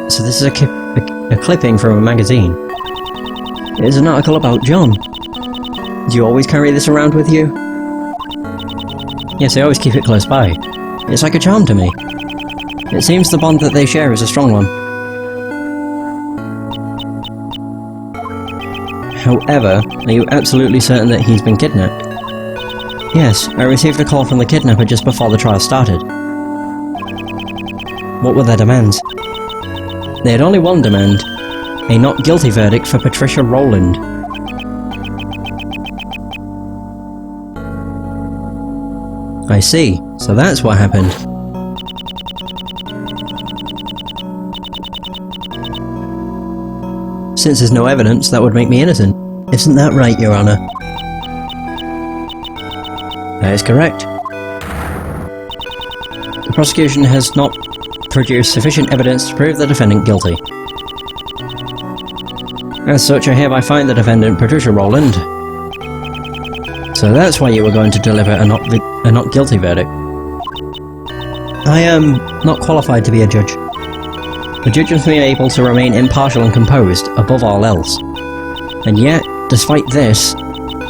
So this is a clipping from a magazine. It is an article about John. Do you always carry this around with you? Yes, I always keep it close by. It's like a charm to me. It seems the bond that they share is a strong one. However, are you absolutely certain that he's been kidnapped? Yes, I received a call from the kidnapper just before the trial started. What were their demands? They had only one demand. A not guilty verdict for Patricia Rowland. I see. So that's what happened. Since there's no evidence, that would make me innocent. Isn't that right, Your Honor? That is correct. The prosecution has not produced sufficient evidence to prove the defendant guilty. As such, I hereby find the defendant Patricia Rowland. So that's why you were going to deliver a not guilty verdict. I am not qualified to be a judge. The judge must be able to remain impartial and composed, above all else. And yet, despite this,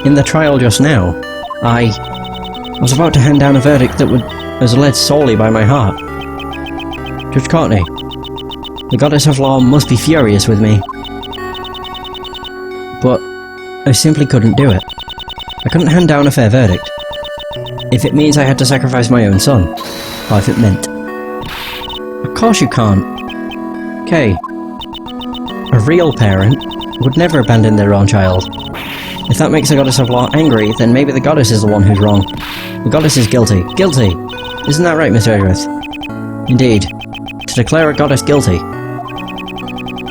in the trial just now, I was about to hand down a verdict that was led solely by my heart. Judge Courtney, the goddess of law must be furious with me. But I simply couldn't do it. I couldn't hand down a fair verdict. If it means I had to sacrifice my own son, or if it meant. Of course you can't. Kay, a real parent would never abandon their own child. If that makes the goddess of law angry, then maybe the goddess is the one who's wrong. The goddess is guilty. Guilty! Isn't that right, Mr. Edgeworth? Indeed. To declare a goddess guilty.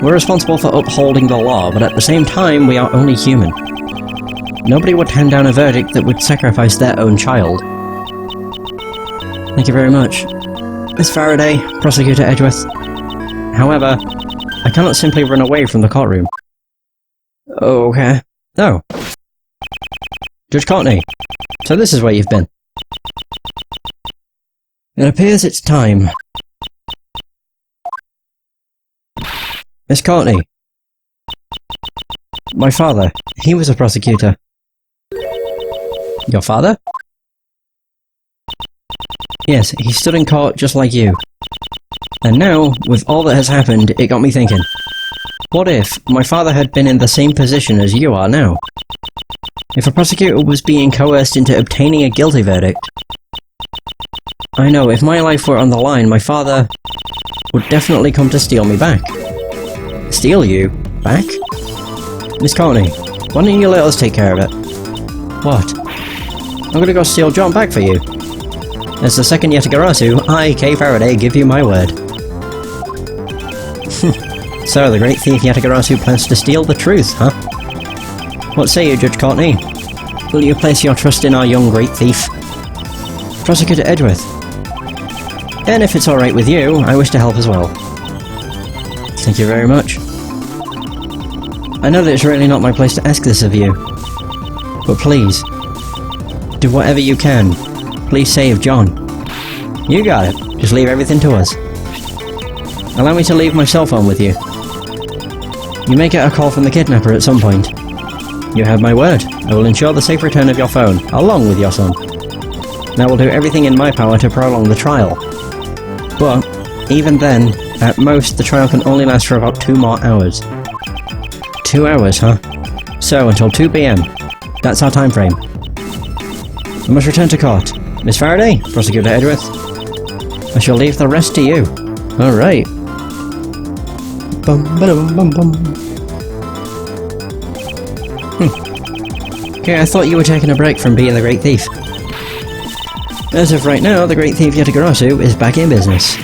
We're responsible for upholding the law, but at the same time we are only human. Nobody would hand down a verdict that would sacrifice their own child. Thank you very much. Miss Faraday, Prosecutor Edgeworth. However, I cannot simply run away from the courtroom. Okay. No. Judge Courtney, so this is where you've been. It appears it's time. Miss Courtney. My father, he was a prosecutor. Your father? Yes, he stood in court just like you. And now, with all that has happened, it got me thinking. What if my father had been in the same position as you are now? If a prosecutor was being coerced into obtaining a guilty verdict. I know, if my life were on the line, my father would definitely come to steal me back. Steal you? Back? Miss Courtney, why don't you let us take care of it? What? I'm gonna go steal John back for you. As the second Yatagarasu, I, Kay Faraday, give you my word. So, the great thief Yatagarasu plans to steal the truth, huh? What say you, Judge Courtney? Will you place your trust in our young great thief? Prosecutor Edgeworth. And if it's alright with you, I wish to help as well. Thank you very much. I know that it's really not my place to ask this of you. But please, do whatever you can. Please save John. You got it. Just leave everything to us. Allow me to leave my cell phone with you. You may get a call from the kidnapper at some point. You have my word. I will ensure the safe return of your phone, along with your son. And I will do everything in my power to prolong the trial. But, even then, at most, the trial can only last for about 2 more hours. 2 hours, huh? So, until 2 PM. That's our time frame. I must return to court. Miss Faraday, Prosecutor Edgeworth. I shall leave the rest to you. Alright. Bum ba-dum bum bum. Okay, I thought you were taking a break from being the Great Thief. As of right now, the Great Thief Yatagarasu is back in business.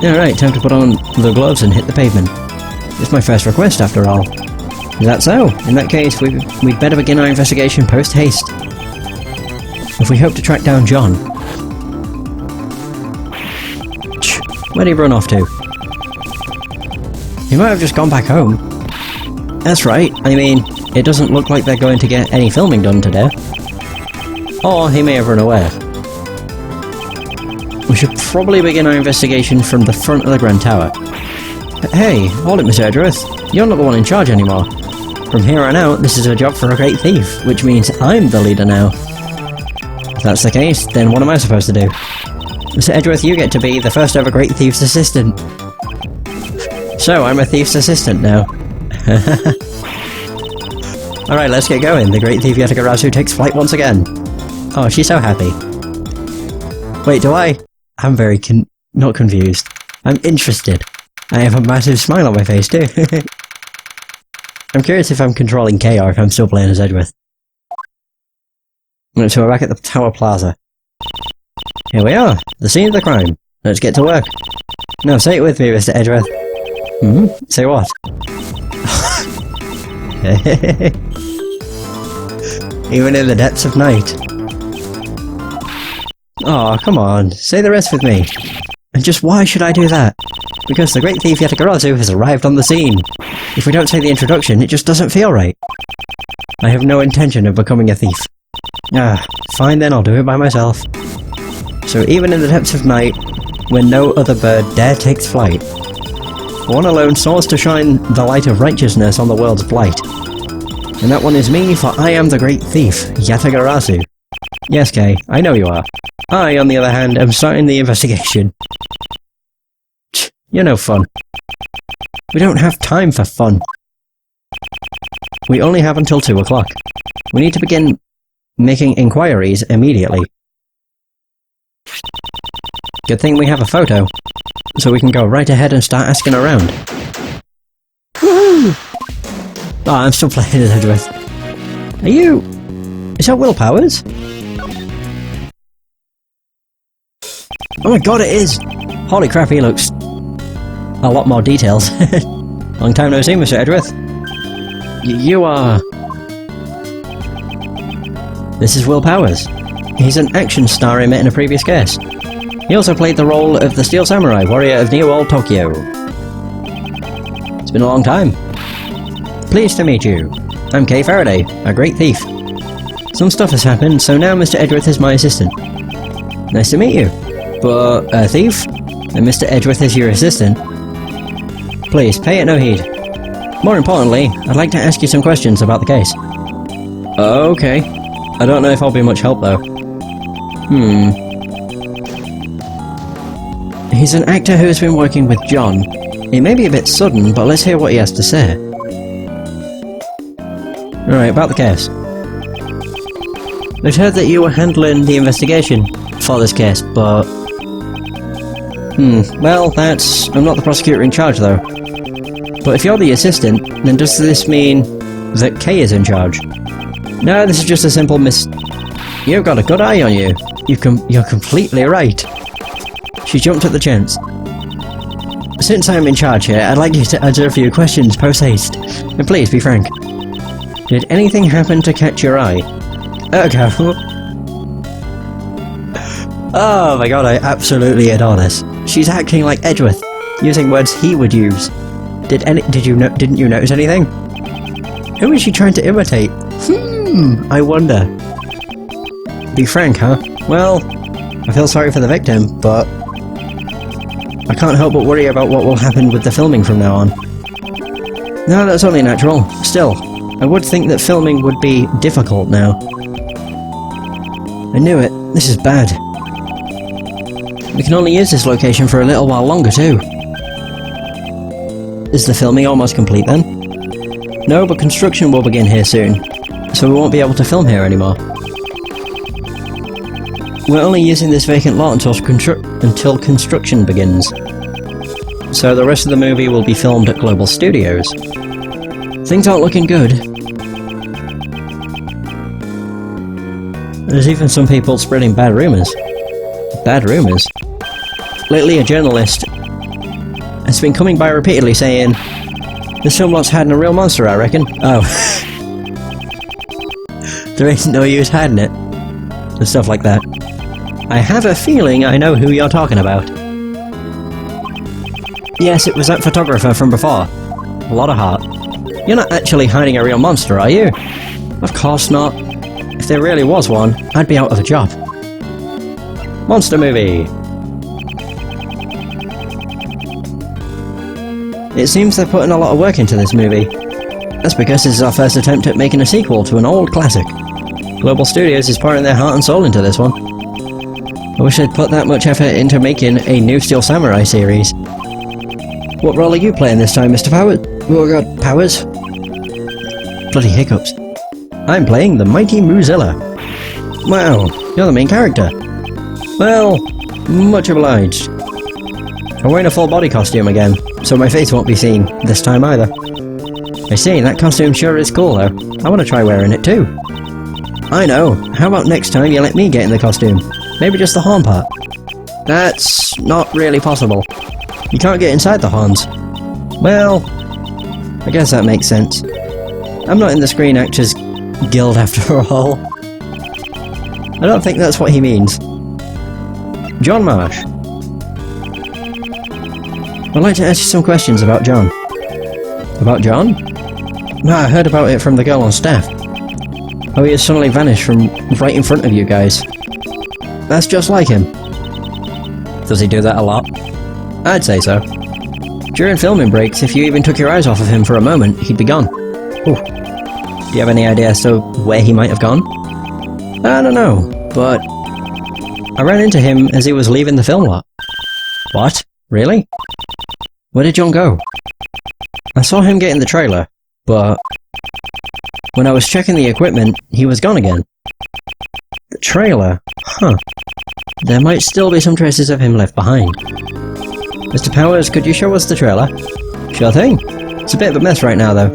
Alright, time to put on the gloves and hit the pavement. It's my first request, after all. Is that so? In that case, we'd better begin our investigation post-haste. If we hope to track down John. Where'd he run off to? He might have just gone back home. That's right, I mean, it doesn't look like they're going to get any filming done today. Or he may have run away. We should probably begin our investigation from the front of the Grand Tower. Hey, hold it, Mr. Edgeworth. You're not the one in charge anymore. From here on out, this is a job for a great thief, which means I'm the leader now. If that's the case, then what am I supposed to do? Mr. Edgeworth, you get to be the first ever great thief's assistant. So, I'm a thief's assistant now. Alright, let's get going. The great thief Yatagarasu takes flight once again. Oh, she's so happy. Wait, do I? I'm very not confused. I'm interested. I have a massive smile on my face too. I'm curious if I'm controlling Kay or if I'm still playing as Edgeworth. So we're back at the Tower Plaza. Here we are, the scene of the crime. Let's get to work. No, say it with me, Mr. Edgeworth. Say what? Even in the depths of night. Oh, come on, say the rest with me. And just why should I do that? Because the great thief Yatagarasu has arrived on the scene. If we don't say the introduction, it just doesn't feel right. I have no intention of becoming a thief. Fine then, I'll do it by myself. So even in the depths of night, when no other bird dare takes flight, one alone soars to shine the light of righteousness on the world's blight. And that one is me, for I am the great thief, Yatagarasu. Yes, Kay, I know you are. I, on the other hand, am starting the investigation. You're no fun. We don't have time for fun. We only have until 2 o'clock. We need to begin making inquiries immediately. Good thing we have a photo, so we can go right ahead and start asking around. Woohoo! Oh, I'm still playing as Edgeworth. Are you... Is that Will Powers? Oh my god, it is! Holy crap, he looks... a lot more details. Long time no see, Mr. Edgeworth. You are... This is Will Powers. He's an action star I met in a previous case. He also played the role of the Steel Samurai, warrior of New Old Tokyo. It's been a long time. Pleased to meet you. I'm Kay Faraday, a great thief. Some stuff has happened, so now Mr. Edgeworth is my assistant. Nice to meet you. But a thief? And Mr. Edgeworth is your assistant? Please, pay it no heed. More importantly, I'd like to ask you some questions about the case. Okay. I don't know if I'll be much help though. He's an actor who has been working with John. It may be a bit sudden, but let's hear what he has to say. Alright, about the case. I've heard that you were handling the investigation for this case, but... well, that's... I'm not the prosecutor in charge though. But if you're the assistant, then does this mean that Kay is in charge? No, this is just a simple You've got a good eye on you. You're completely right. She jumped at the chance. Since I'm in charge here, I'd like you to answer a few questions post-haste. And please, be frank. Did anything happen to catch your eye? Okay. Oh my god, I absolutely adore this. She's acting like Edgeworth, using words he would use. Didn't you notice anything? Who is she trying to imitate? I wonder. Be frank, huh? Well, I feel sorry for the victim, but I can't help but worry about what will happen with the filming from now on. No, that's only natural. Still, I would think that filming would be difficult now. I knew it. This is bad. We can only use this location for a little while longer, too. Is the filming almost complete, then? No, but construction will begin here soon, so we won't be able to film here anymore. We're only using this vacant lot until construction begins. So the rest of the movie will be filmed at Global Studios. Things aren't looking good. There's even some people spreading bad rumours. Bad rumours? Lately a journalist has been coming by repeatedly saying, "This film lot's hiding a real monster, I reckon." Oh. There ain't no use hiding it. And stuff like that. I have a feeling I know who you're talking about. Yes, it was that photographer from before. A lot of heart. You're not actually hiding a real monster, are you? Of course not. If there really was one, I'd be out of a job. Monster movie. It seems they're putting a lot of work into this movie. That's because this is our first attempt at making a sequel to an old classic. Global Studios is pouring their heart and soul into this one. I wish they'd put that much effort into making a new Steel Samurai series. What role are you playing this time, Mr. Powers? Oh god, Powers? Bloody hiccups. I'm playing the Mighty Moozilla. Wow, you're the main character. Well, much obliged. I'm wearing a full body costume again, so my face won't be seen this time either. I see, that costume sure is cool though. I want to try wearing it too. I know, how about next time you let me get in the costume? Maybe just the horn part. That's not really possible. You can't get inside the horns. Well, I guess that makes sense. I'm not in the Screen Actors Guild after all. I don't think that's what he means. John Marsh. I'd like to ask you some questions about John. About John? No, I heard about it from the girl on staff. How he has suddenly vanished from right in front of you guys. That's just like him. Does he do that a lot? I'd say so. During filming breaks, if you even took your eyes off of him for a moment, he'd be gone. Ooh. Do you have any idea as to where he might have gone? I don't know, but I ran into him as he was leaving the film lot. What? Really? Where did John go? I saw him get in the trailer, but when I was checking the equipment, he was gone again. The trailer? Huh. There might still be some traces of him left behind. Mr. Powers, could you show us the trailer? Sure thing. It's a bit of a mess right now, though.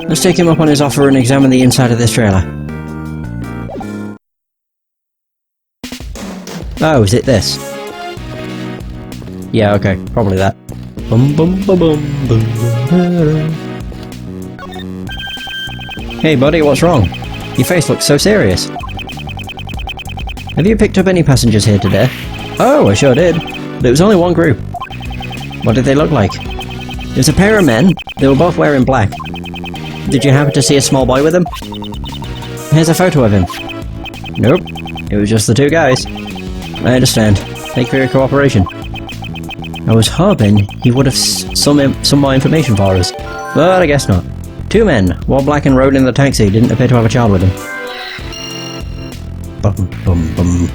Let's take him up on his offer and examine the inside of this trailer. Oh, is it this? Yeah, okay, probably that. Bum bum bum bum bum. Hey buddy, what's wrong? Your face looks so serious. Have you picked up any passengers here today? Oh, I sure did. But it was only one group. What did they look like? It was a pair of men. They were both wearing black. Did you happen to see a small boy with them? Here's a photo of him. Nope. It was just the two guys. I understand. Thank you for your cooperation. I was hoping he would have some more information for us, but I guess not. Two men, wore black and rode in the taxi, didn't appear to have a child with them. Bum bum bum.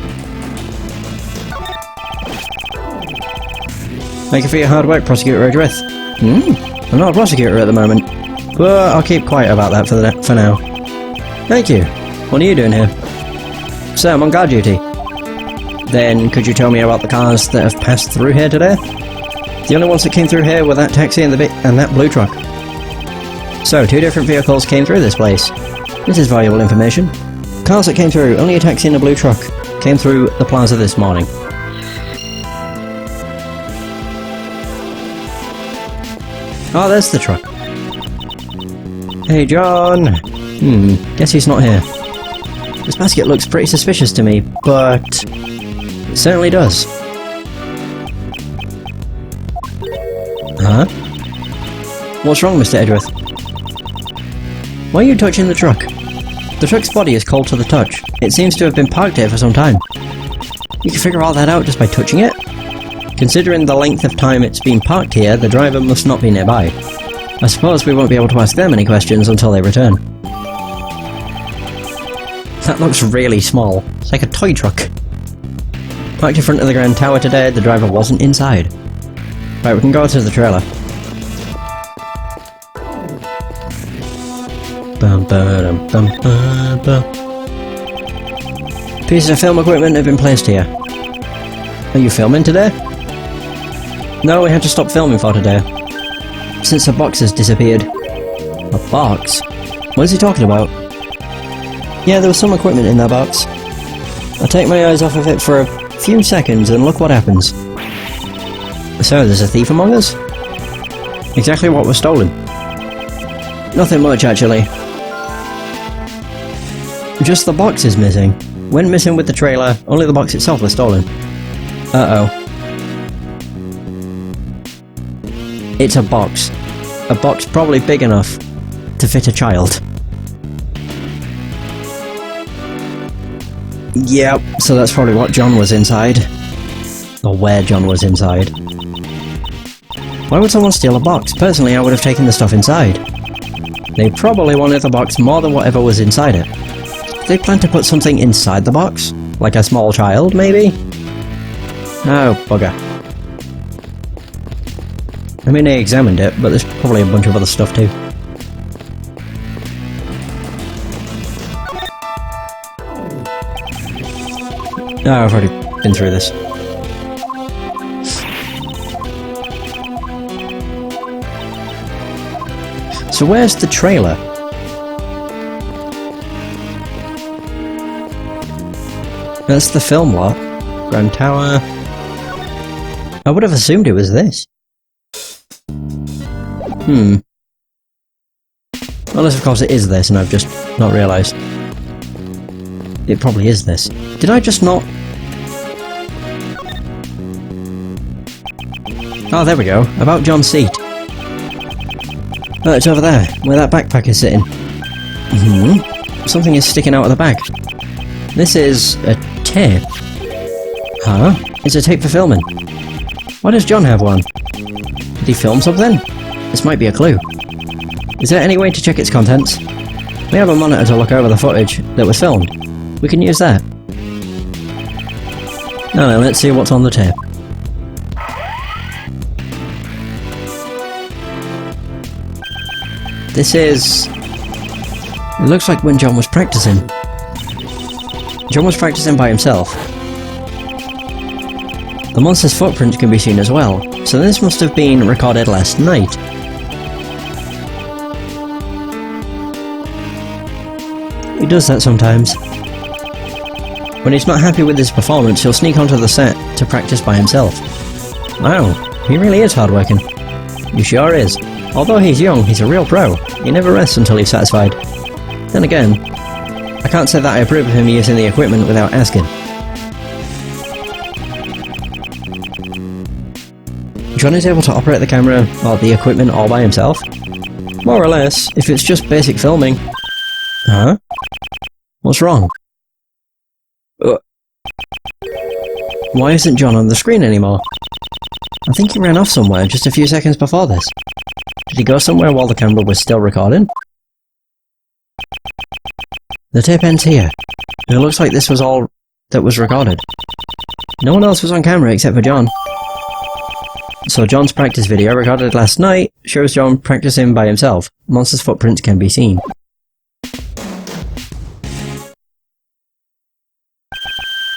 Thank you for your hard work, Prosecutor Edgeworth. I'm not a prosecutor at the moment, but I'll keep quiet about that for now. Thank you. What are you doing here? Sir, I'm on guard duty. Then, could you tell me about the cars that have passed through here today? The only ones that came through here were that taxi and that blue truck. So, two different vehicles came through this place. This is valuable information. Cars that came through, only a taxi and a blue truck, came through the plaza this morning. Oh, there's the truck. Hey, John! Guess he's not here. This basket looks pretty suspicious to me, but it certainly does. Huh? What's wrong, Mr. Edgeworth? Why are you touching the truck? The truck's body is cold to the touch. It seems to have been parked here for some time. You can figure all that out just by touching it? Considering the length of time it's been parked here, the driver must not be nearby. I suppose we won't be able to ask them any questions until they return. That looks really small. It's like a toy truck. Parked in front of the Grand Tower today, the driver wasn't inside. Right, we can go to the trailer. Pieces of film equipment have been placed here. Are you filming today? No, we had to stop filming for today. Since the box has disappeared. A box? What is he talking about? Yeah, there was some equipment in that box. I'll take my eyes off of it for a few seconds and look what happens. So, there's a thief among us? Exactly what was stolen? Nothing much, actually. Just the box is missing. Went missing with the trailer, only the box itself was stolen. Uh-oh. It's a box. A box probably big enough to fit a child. Yep, so that's probably what John was inside. Or where John was inside. Why would someone steal a box? Personally, I would have taken the stuff inside. They probably wanted the box more than whatever was inside it. Did they plan to put something inside the box? Like a small child, maybe? Oh, bugger. I mean, they examined it, but there's probably a bunch of other stuff too. Oh, I've already been through this. So where's the trailer? That's the film lot. Grand Tower. I would have assumed it was this. Unless of course it is this and I've just not realised. It probably is this. Did I just not... Oh, there we go. About John's seat. Oh, it's over there, where that backpack is sitting. Something is sticking out of the bag. This is a tape. Huh? It's a tape for filming. Why does John have one? Did he film something? This might be a clue. Is there any way to check its contents? We have a monitor to look over the footage that was filmed. We can use that. Now then, let's see what's on the tape. This is... It looks like when John was practicing. John was practicing by himself. The monster's footprint can be seen as well, so this must have been recorded last night. He does that sometimes. When he's not happy with his performance, he'll sneak onto the set to practice by himself. Wow, he really is hardworking. He sure is. Although he's young, he's a real pro. He never rests until he's satisfied. Then again, I can't say that I approve of him using the equipment without asking. John is able to operate the camera or the equipment all by himself? More or less, if it's just basic filming. Huh? What's wrong? Why isn't John on the screen anymore? I think he ran off somewhere just a few seconds before this. Did he go somewhere while the camera was still recording? The tape ends here. It looks like this was all that was recorded. No one else was on camera except for John. So John's practice video, recorded last night, shows John practicing by himself. Monster's footprints can be seen.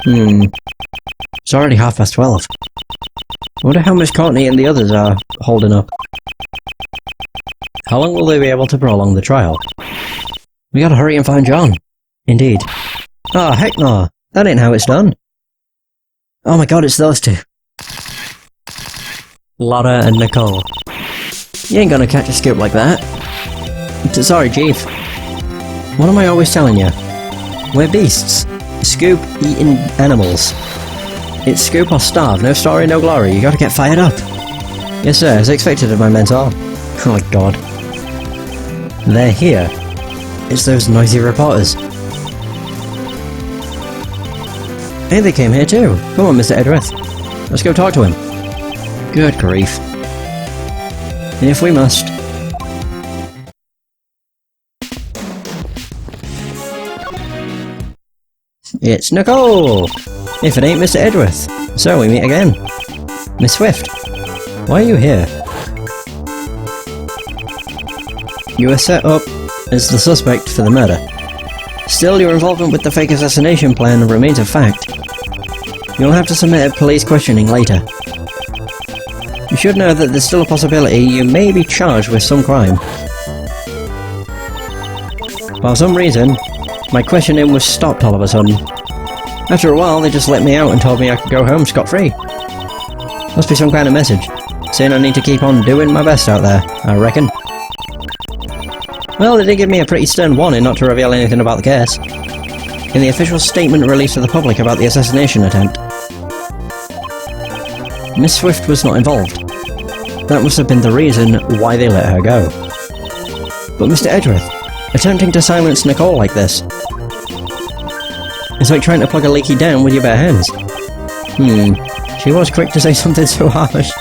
It's already 12:30. I wonder how much Courtney and the others are holding up. How long will they be able to prolong the trial? We gotta hurry and find John. Indeed. Oh, heck no! That ain't how it's done. Oh my god, it's those two. Laura and Nicole. You ain't gonna catch a scoop like that. Sorry, Chief. What am I always telling you? We're beasts. Scoop-eating animals. It's scoop or starve, no story, no glory, you gotta get fired up. Yes sir, as expected of my mentor. Oh my god. They're here. It's those noisy reporters. Hey, they came here too. Come on, Mr. Edgeworth. Let's go talk to him. Good grief. If we must. It's Nicole! If it ain't Mr. Edgeworth. So we meet again. Miss Swift. Why are you here? You were set up as the suspect for the murder. Still, your involvement with the fake assassination plan remains a fact. You'll have to submit a police questioning later. You should know that there's still a possibility you may be charged with some crime. For some reason, my questioning was stopped all of a sudden. After a while, they just let me out and told me I could go home scot-free. Must be some kind of message, saying I need to keep on doing my best out there, I reckon. Well, they did give me a pretty stern warning not to reveal anything about the case. In the official statement released to the public about the assassination attempt. Miss Swift was not involved. That must have been the reason why they let her go. But Mr. Edgeworth, attempting to silence Nicole like this, it's like trying to plug a leaky dam with your bare hands. She was quick to say something so harsh.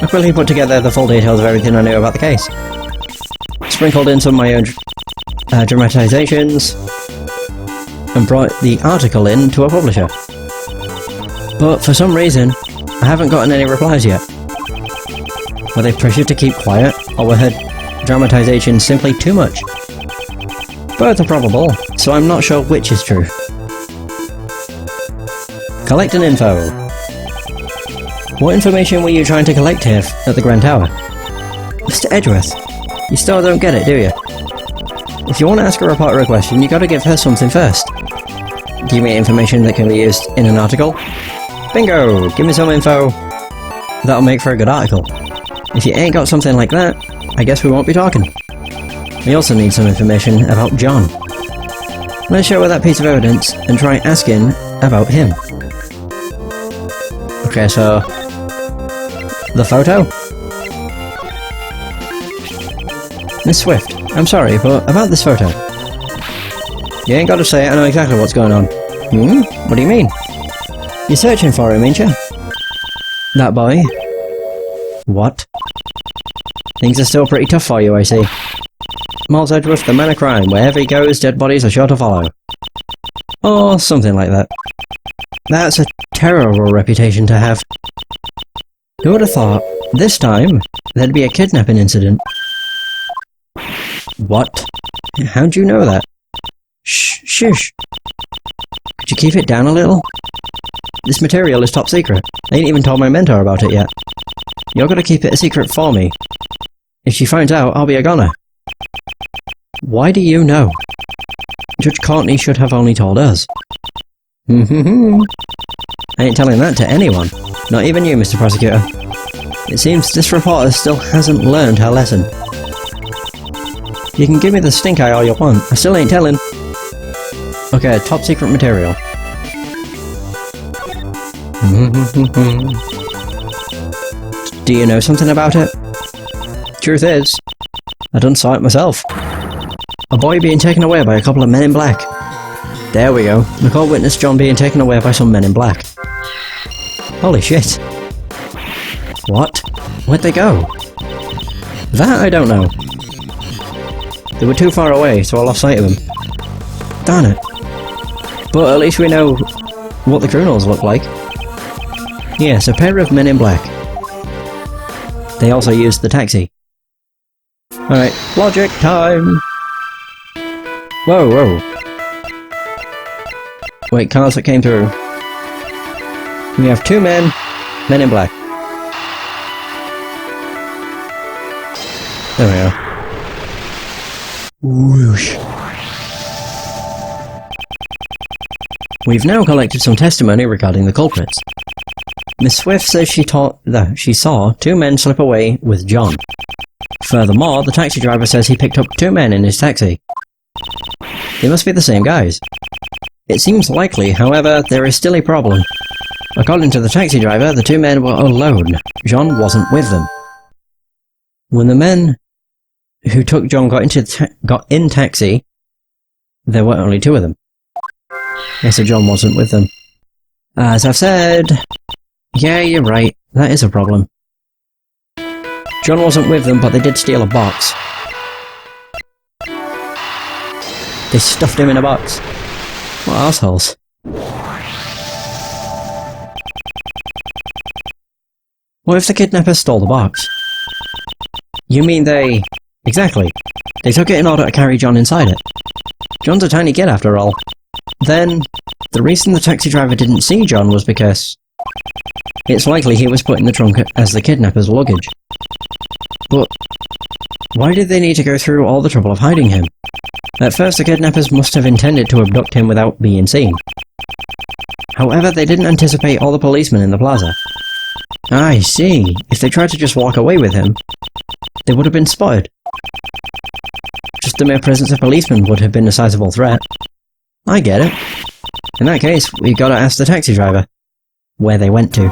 I quickly put together the full details of everything I knew about the case. Sprinkled in some of my own dramatizations, and brought the article in to a publisher. But for some reason, I haven't gotten any replies yet. Were they pressured to keep quiet, or were her dramatizations simply too much? Both are probable, so I'm not sure which is true. Collecting info. What information were you trying to collect here at the Grand Tower? Mr. Edgeworth, you still don't get it, do you? If you want to ask a reporter a question, you gotta give her something first. Give me information that can be used in an article. Bingo! Give me some info. That'll make for a good article. If you ain't got something like that, I guess we won't be talking. We also need some information about John. Let's show her that piece of evidence and try asking about him. Okay, so... the photo? Miss Swift, I'm sorry, but about this photo. You ain't gotta say it, I know exactly what's going on. What do you mean? You're searching for him, ain't you? That boy? What? Things are still pretty tough for you, I see. Miles Edgeworth, the man of crime. Wherever he goes, dead bodies are sure to follow. Or something like that. That's a terrible reputation to have. Who would have thought, this time, there'd be a kidnapping incident? What? How'd you know that? Shh, shush. Could you keep it down a little? This material is top secret. I ain't even told my mentor about it yet. You're gonna keep it a secret for me. If she finds out, I'll be a goner. Why do you know? Judge Courtney should have only told us. I ain't telling that to anyone. Not even you, Mr. Prosecutor. It seems this reporter still hasn't learned her lesson. You can give me the stink eye all you want, I still ain't telling. Okay, top secret material. Do you know something about it? Truth is, I done saw it myself. A boy being taken away by a couple of men in black. There we go. Nicole witnessed John being taken away by some men in black. Holy shit. What? Where'd they go? That I don't know. They were too far away, so I lost sight of them. Darn it. But at least we know what the criminals look like. Yes, a pair of men in black. They also used the taxi. Alright, logic time! Whoa, whoa. Wait, cars that came through. We have two men in black. There we go. Whoosh. We've now collected some testimony regarding the culprits. Miss Swift says she saw two men slip away with John. Furthermore, the taxi driver says he picked up two men in his taxi. They must be the same guys. It seems likely, however, there is still a problem. According to the taxi driver, the two men were alone. John wasn't with them. When the men who took John got in taxi, there were only two of them. So John wasn't with them. As I've said... Yeah, you're right. That is a problem. John wasn't with them, but they did steal a box. They stuffed him in a box. What assholes. What if the kidnappers stole the box? You mean they... Exactly. They took it in order to carry John inside it. John's a tiny kid after all. Then, the reason the taxi driver didn't see John was because... it's likely he was put in the trunk as the kidnapper's luggage. But... why did they need to go through all the trouble of hiding him? At first, the kidnappers must have intended to abduct him without being seen. However, they didn't anticipate all the policemen in the plaza. I see. If they tried to just walk away with him, they would have been spotted. Just the mere presence of policemen would have been a sizable threat. I get it. In that case, we've got to ask the taxi driver where they went to.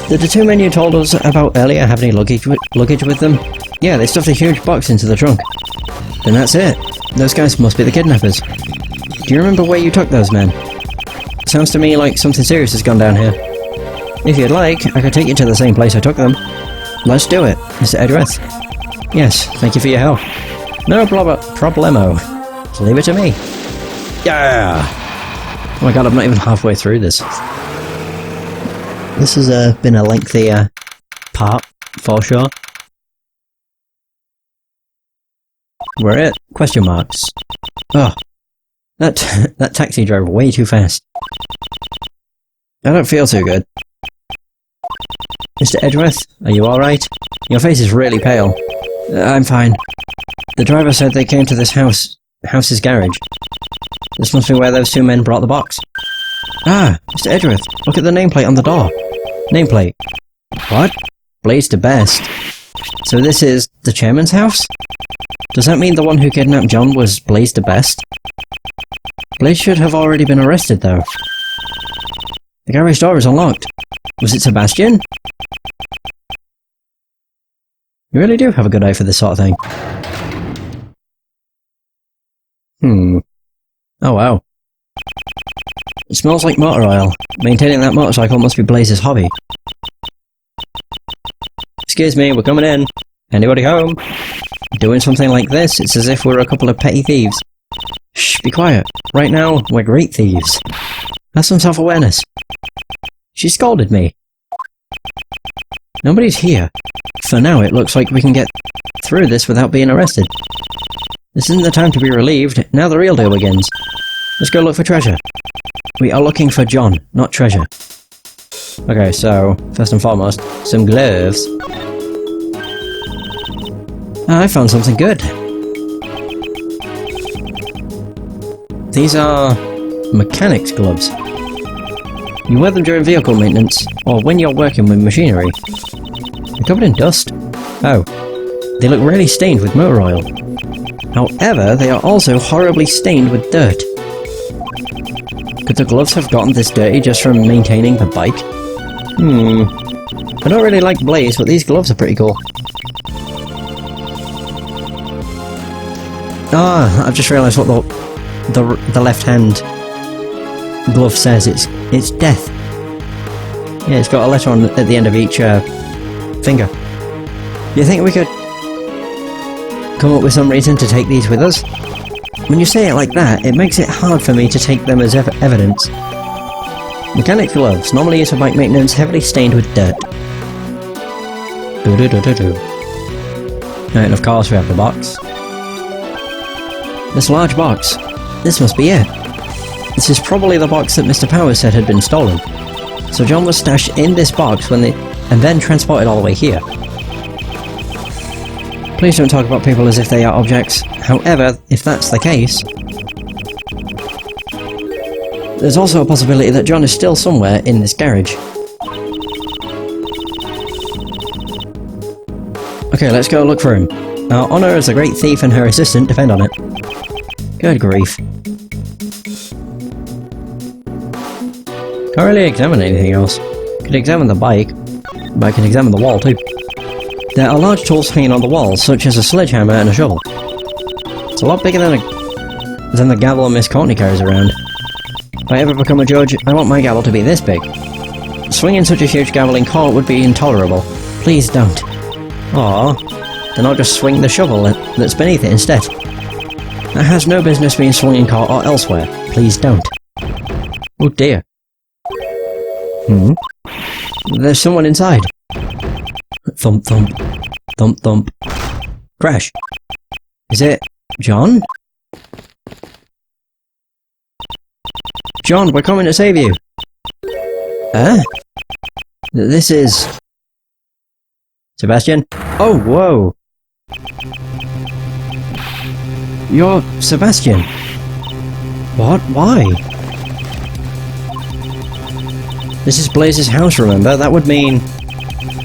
Did the two men you told us about earlier have any luggage with them? Yeah, they stuffed a huge box into the trunk. Then that's it. Those guys must be the kidnappers. Do you remember where you took those men? Sounds to me like something serious has gone down here. If you'd like, I could take you to the same place I took them. Let's do it, Mr. Edgeworth. Yes, thank you for your help. No problemo. Just leave it to me. Yeah! Oh my god, I'm not even halfway through this. This has been a lengthy part, for sure. We're at question marks. Oh, that taxi drove way too fast. I don't feel too good. Mr. Edgeworth, are you alright? Your face is really pale. I'm fine. The driver said they came to this house's garage. This must be where those two men brought the box. Ah, Mr. Edgeworth, look at the nameplate on the door. Nameplate. What? Blaze to best. So this is the chairman's house? Does that mean the one who kidnapped John was Blaze to best? Blaze should have already been arrested, though. The garage door is unlocked. Was it Sebastian? You really do have a good eye for this sort of thing. Oh wow. It smells like motor oil. Maintaining that motorcycle must be Blaze's hobby. Excuse me, we're coming in. Anybody home? Doing something like this, it's as if we're a couple of petty thieves. Shh, be quiet. Right now, we're great thieves. Have some self-awareness. She scolded me. Nobody's here. For now, it looks like we can get through this without being arrested. This isn't the time to be relieved. Now the real deal begins. Let's go look for treasure. We are looking for John, not treasure. Okay, so, first and foremost, some gloves. I found something good. These are mechanic's gloves. You wear them during vehicle maintenance, or when you're working with machinery. They're covered in dust. Oh, they look really stained with motor oil. However, they are also horribly stained with dirt. Could the gloves have gotten this dirty just from maintaining the bike? I don't really like Blaze, but these gloves are pretty cool. Ah, I've just realised what the left hand glove says. It's death. Yeah, it's got a letter on at the end of each finger. Do you think we could come up with some reason to take these with us? When you say it like that, it makes it hard for me to take them as evidence. Mechanic gloves, normally used for bike maintenance, heavily stained with dirt. And of course we have the box. This large box. This must be it. This is probably the box that Mr. Powers said had been stolen. So John was stashed in this box and then transported all the way here. Please don't talk about people as if they are objects. However, if that's the case, there's also a possibility that John is still somewhere in this garage. Okay, let's go look for him. Our honour as a great thief and her assistant depend on it. Good grief. Can't really examine anything else. Could examine the bike, but I can examine the wall too. There are large tools hanging on the wall, such as a sledgehammer and a shovel. It's a lot bigger than the gavel Miss Courtney carries around. If I ever become a judge, I want my gavel to be this big. Swinging such a huge gavel in court would be intolerable. Please don't. Aww. Then I'll just swing the shovel that's beneath it instead. That has no business being swung in court or elsewhere. Please don't. Oh dear. There's someone inside. Thump thump. Thump thump. Crash. Is it John? John, we're coming to save you! This is... Sebastian? Oh, whoa! You're Sebastian. What? Why? This is Blaze's house, remember? That would mean...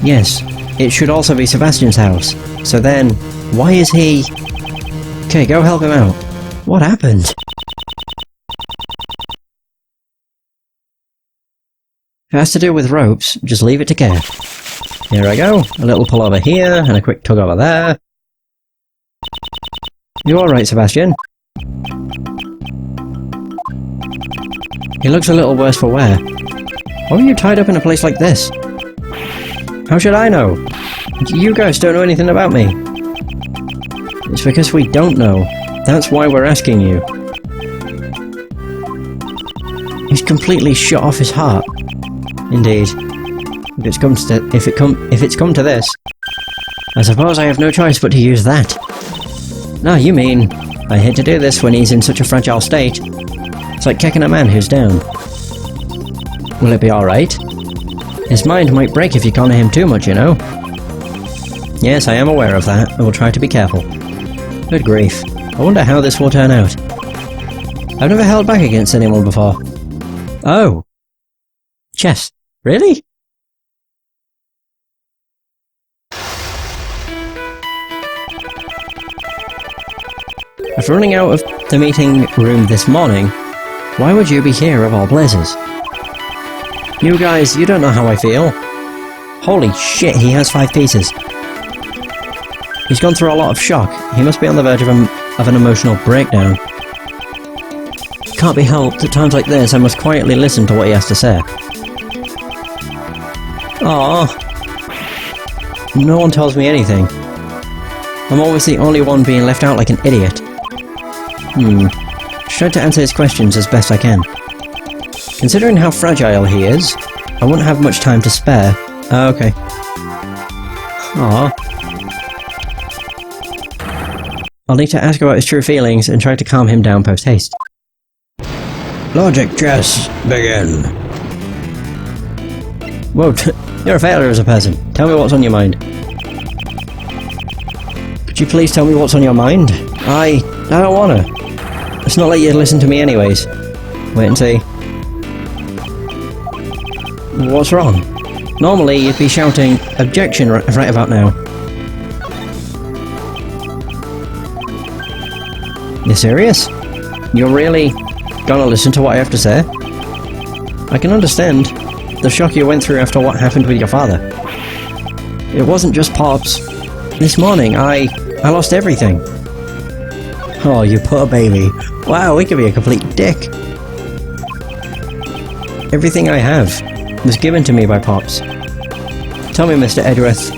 Yes, it should also be Sebastian's house. So then, why is he... Okay, go help him out. What happened? If it has to do with ropes, just leave it to Kay. Here I go. A little pull over here, and a quick tug over there. You alright, Sebastian? He looks a little worse for wear. Why were you tied up in a place like this? How should I know? You guys don't know anything about me. It's because we don't know. That's why we're asking you. He's completely shut off his heart. Indeed. If it's come to this, I suppose I have no choice but to use that. No, you mean, I hate to do this when he's in such a fragile state. It's like kicking a man who's down. Will it be alright? His mind might break if you corner him too much, you know. Yes, I am aware of that. I will try to be careful. Good grief. I wonder how this will turn out. I've never held back against anyone before. Oh. Chess. Really? After running out of the meeting room this morning, why would you be here of all places? You guys, you don't know how I feel. Holy shit, he has 5 pieces. He's gone through a lot of shock. He must be on the verge of an emotional breakdown. Can't be helped, at times like this I must quietly listen to what he has to say. Aww. No one tells me anything. I'm always the only one being left out like an idiot. Try to answer his questions as best I can. Considering how fragile he is, I won't have much time to spare. Okay. Aww. I'll need to ask about his true feelings and try to calm him down post-haste. Logic chess, begin. Whoa, you're a failure as a person. Tell me what's on your mind. Could you please tell me what's on your mind? I don't wanna. It's not like you'd listen to me anyways. Wait and see. What's wrong? Normally you'd be shouting, objection right about now. You serious? You're really gonna listen to what I have to say? I can understand the shock you went through after what happened with your father. It wasn't just Pops. This morning, I lost everything. Oh, you poor baby. Wow, we could be a complete dick. Everything I have was given to me by Pops. Tell me, Mr. Edgeworth,